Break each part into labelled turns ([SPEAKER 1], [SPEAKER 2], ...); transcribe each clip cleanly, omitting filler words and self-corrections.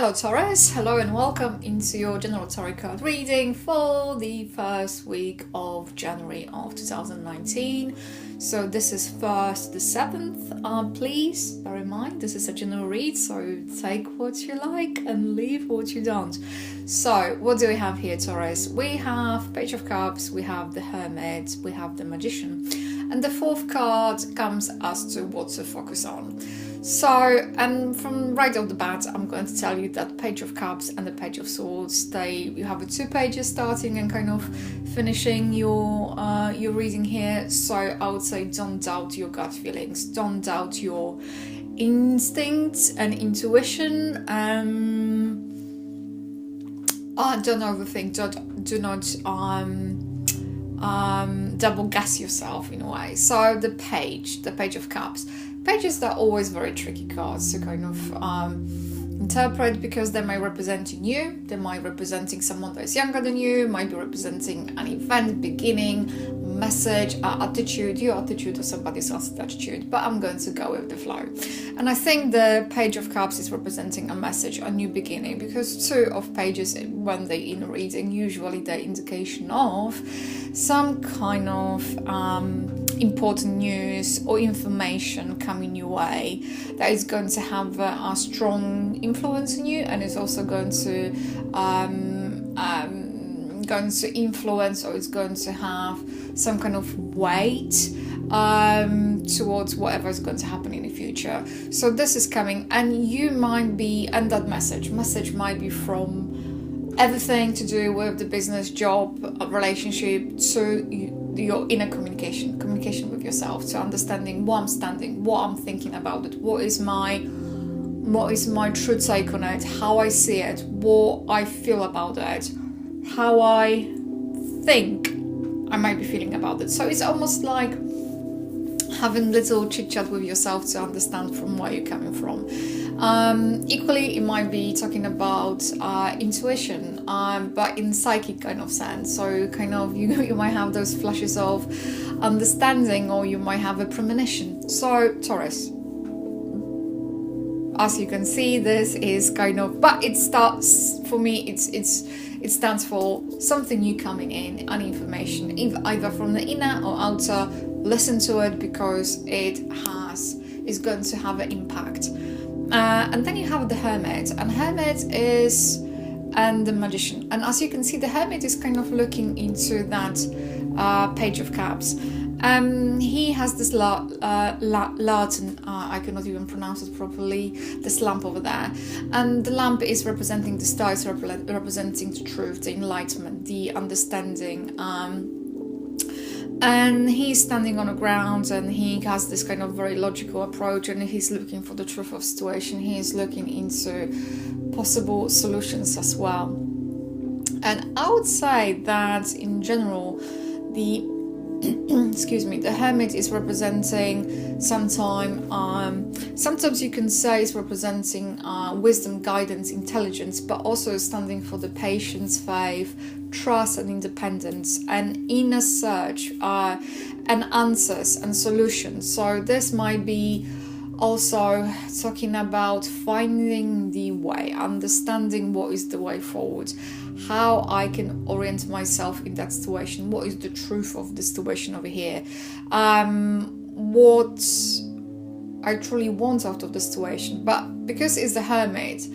[SPEAKER 1] Hello Taurus, hello and welcome into your general tarot card reading for the first week of January of 2019. So this is first the 7th. Please bear in mind this is a general read, so take what you like and leave what you don't. So what do we have here, Taurus? We have Page of Cups, we have the Hermit, we have the Magician, and the fourth card comes as to what to focus on. So, and from right off the bat, I'm going to tell you that Page of Cups and the Page of Swords, you have the 2 pages starting and kind of finishing your reading here. So I would say don't doubt your gut feelings, don't doubt your instincts and intuition. Don't overthink. Do not double guess yourself in a way. So the Page of Cups. Pages are always very tricky cards to kind of interpret because they might representing you, they might representing someone that is younger than you, might be representing an event, beginning, message, attitude, your attitude or somebody else's attitude, but I'm going to go with the flow. And I think the Page of Cups is representing a message, a new beginning, because 2 of pages when they're in reading, usually they're indication of some kind of important news or information coming your way that is going to have a strong influence on you, and it's also going to influence, or it's going to have some kind of weight towards whatever is going to happen in the future. So this is coming, and you might be, and that message might be from everything to do with the business, job, relationship, to your inner communication with yourself, to understanding what I'm standing, what I'm thinking about it, what is my true take on it, how I see it, what I feel about it, how I think I might be feeling about it. So it's almost like having little chit chat with yourself to understand from where you're coming from. Equally, it might be talking about intuition, but in psychic kind of sense. So kind of you might have those flashes of understanding, or you might have a premonition. So Taurus, as you can see, this is kind of, but it starts for me. It stands for something new coming in, an information, either from the inner or outer. Listen to it because it's going to have an impact. And then you have the Hermit, and the Magician. And as you can see, the Hermit is kind of looking into that Page of Cups. He has this Latin, I cannot even pronounce it properly, this lamp over there. And the lamp is representing the star, is representing the truth, the enlightenment, the understanding. And he's standing on the ground, and he has this kind of very logical approach, and he's looking for the truth of situation. He is looking into possible solutions as well. And I would say that in general, the Hermit is representing sometimes you can say it's representing wisdom, guidance, intelligence, but also standing for the patience, faith, trust and independence, and inner search and answers and solutions. So this might be also talking about finding the way, understanding what is the way forward, how I can orient myself in that situation, what is the truth of the situation over here, what I truly want out of the situation. But because it's the Hermit,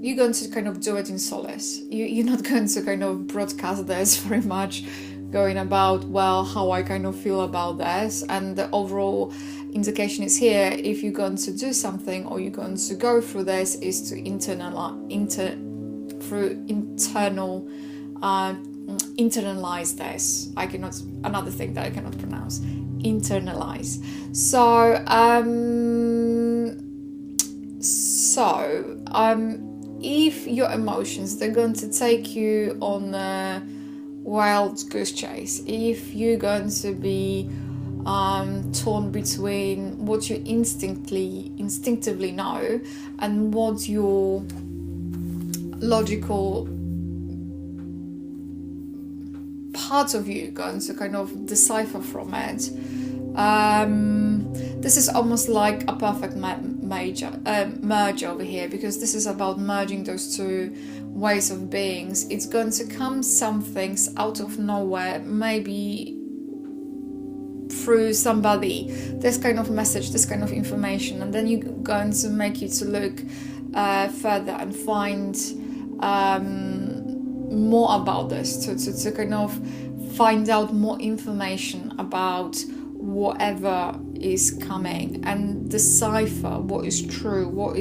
[SPEAKER 1] you're going to kind of do it in solace. You're not going to kind of broadcast this very much, going about, well, how I kind of feel about this. And the overall indication is here, if you're going to do something or you're going to go through this, is to internalize this. Another thing that I cannot pronounce, internalize. If your emotions, they're going to take you on a wild goose chase, if you're going to be torn between what you instinctively know and what your logical part of you going to kind of decipher from it, this is almost like a perfect merge over here, because this is about merging those two ways of beings. It's going to come some things out of nowhere, maybe through somebody, this kind of message, this kind of information, and then you're going to make you to look further and find more about this, to kind of find out more information about whatever is coming and decipher what is true, what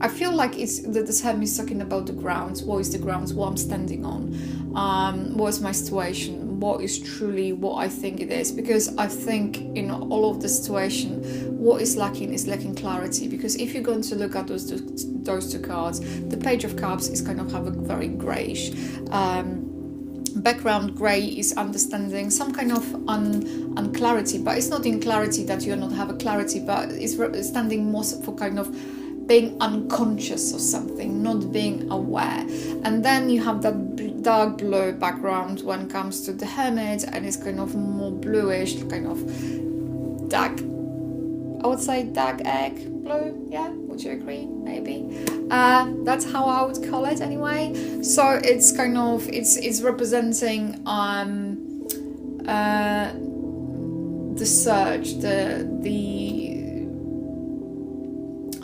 [SPEAKER 1] I feel like it's that this hermit is talking about the grounds. What is the grounds, what I'm standing on, what is my situation, what is truly what I think it is, because I think in all of the situation what is lacking clarity. Because if you're going to look at those two cards, the Page of Cups is kind of have a very greyish background. Grey is understanding some kind of unclarity, but it's not in clarity that you not have a clarity, but it's standing more for kind of being unconscious of something, not being aware. And then you have that dark blue background when it comes to the Hermit, and it's kind of more bluish, kind of dark, I would say dark egg blue. Yeah, would you agree? Maybe. That's how I would call it anyway. So it's kind of it's representing the search, the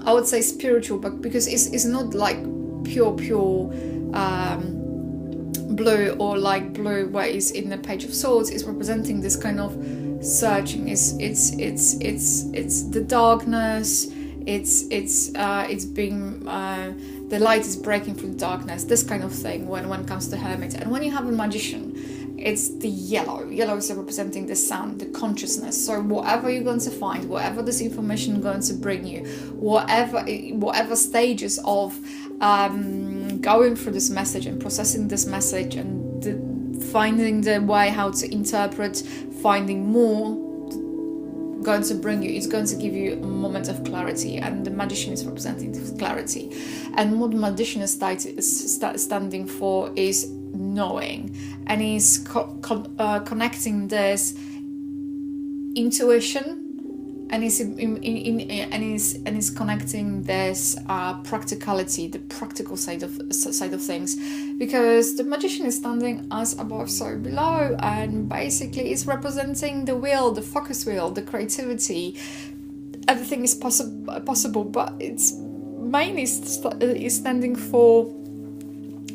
[SPEAKER 1] I would say spiritual, but because it's not like pure blue, or like blue where it's in the Page of Swords. It's representing this kind of searching. It's the darkness. It's being the light is breaking through the darkness. This kind of thing when it comes to Hermit. And when you have a Magician, it's the yellow. Yellow is representing the sun, the consciousness. So whatever you're going to find, whatever this information is going to bring you, whatever stages of going through this message and processing this message and finding the way how to interpret, finding more, going to bring you, it's going to give you a moment of clarity. And the Magician is representing this clarity. And what the Magician is standing for is knowing, and he's connecting this intuition, and he's connecting this practicality, the practical side of things, because the Magician is standing as above so below, and basically it's representing the will, the focus wheel, the creativity. Everything is possible, but it's mainly is standing for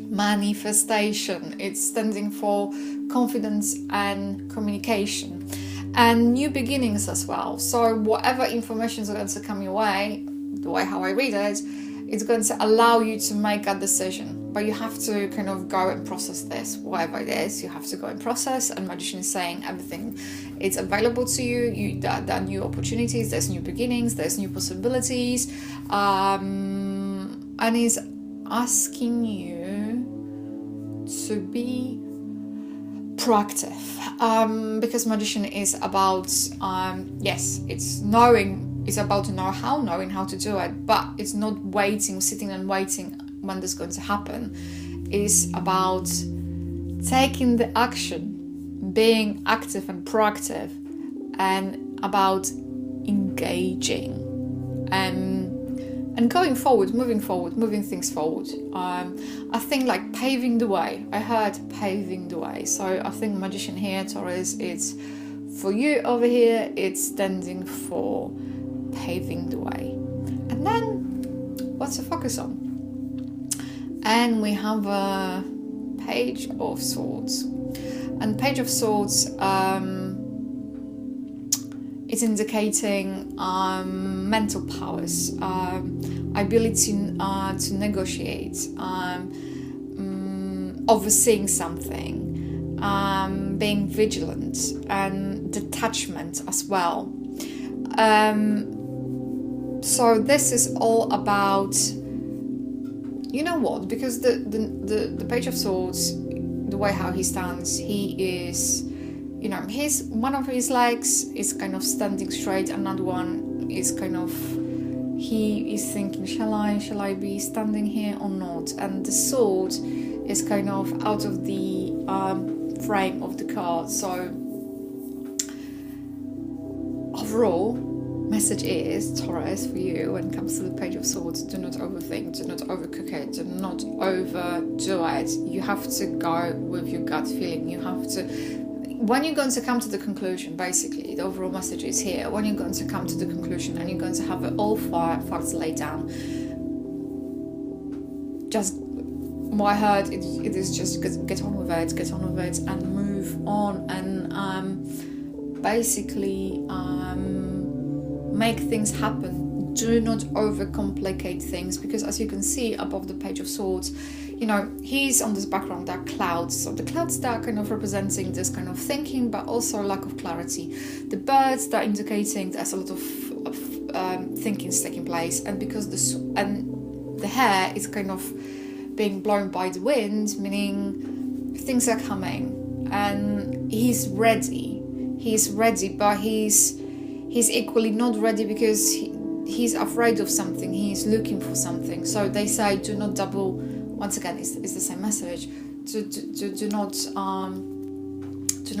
[SPEAKER 1] manifestation. It's standing for confidence and communication and new beginnings as well. So whatever information is going to come your way, the way how I read it, it's going to allow you to make a decision, but you have to kind of go and process this, whatever it is. You have to go and process, and Magician is saying everything it's available to you. There are new opportunities, there's new beginnings, there's new possibilities, and he's asking you to be proactive, because Magician is about yes, it's knowing, it's about to knowing how to do it, but it's not sitting and waiting when this is going to happen. It's about taking the action, being active and proactive, and about engaging and going forward, moving things forward. I think like paving the way. I heard paving the way. So I think Magician here, Taurus, it's for you over here, it's standing for paving the way. And then what's to focus on? And we have a Page of Swords. And Page of Swords is indicating mental powers, ability to negotiate, overseeing something, being vigilant, and detachment as well. So this is all about, you know what, because the Page of Swords, the way how he stands, he is, you know, one of his legs is kind of standing straight, another one is kind of, he is thinking, shall I be standing here or not? And the sword is kind of out of the frame of the card. So overall, message is, Taurus, for you when it comes to the Page of Swords, do not overthink, do not overcook it, do not overdo it. You have to go with your gut feeling. You have to, when you're going to come to the conclusion, basically, the overall message is here, when you're going to come to the conclusion and you're going to have all facts laid down, just, what I heard, it is just get on with it and move on, and basically make things happen. Do not overcomplicate things, because as you can see above the Page of Swords, you know, he's on this background, there are clouds. So the clouds that are kind of representing this kind of thinking, but also lack of clarity. The birds that are indicating there's a lot of thinking taking place, and because the hair is kind of being blown by the wind, meaning things are coming, and he's ready, but he's equally not ready, because he's afraid of something, he's looking for something. So they say, do not double, once again, it's the same message, do not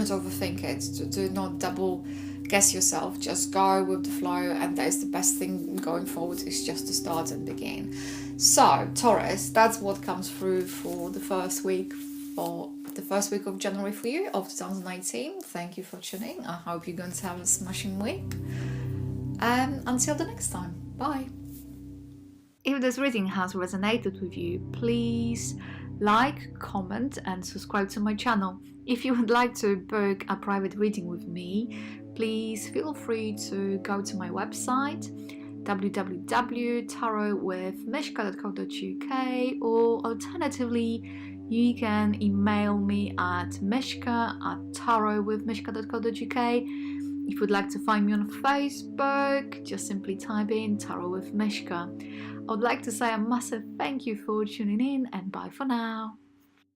[SPEAKER 1] overthink it, do not double guess yourself, just go with the flow, and that is the best thing going forward, is just to start and begin. So Taurus, that's what comes through for the first week of January for you, of 2018. Thank you for tuning. I hope you're going to have a smashing week, and until the next time, bye. If this reading has resonated with you, please like, comment and subscribe to my channel. If you would like to book a private reading with me, please feel free to go to my website www.tarotwithmishka.co.uk, or alternatively you can email me at mishka@tarotwithmishka.co.uk. If you would like to find me on Facebook, just simply type in Tarot with Mishka. I would like to say a massive thank you for tuning in, and bye for now.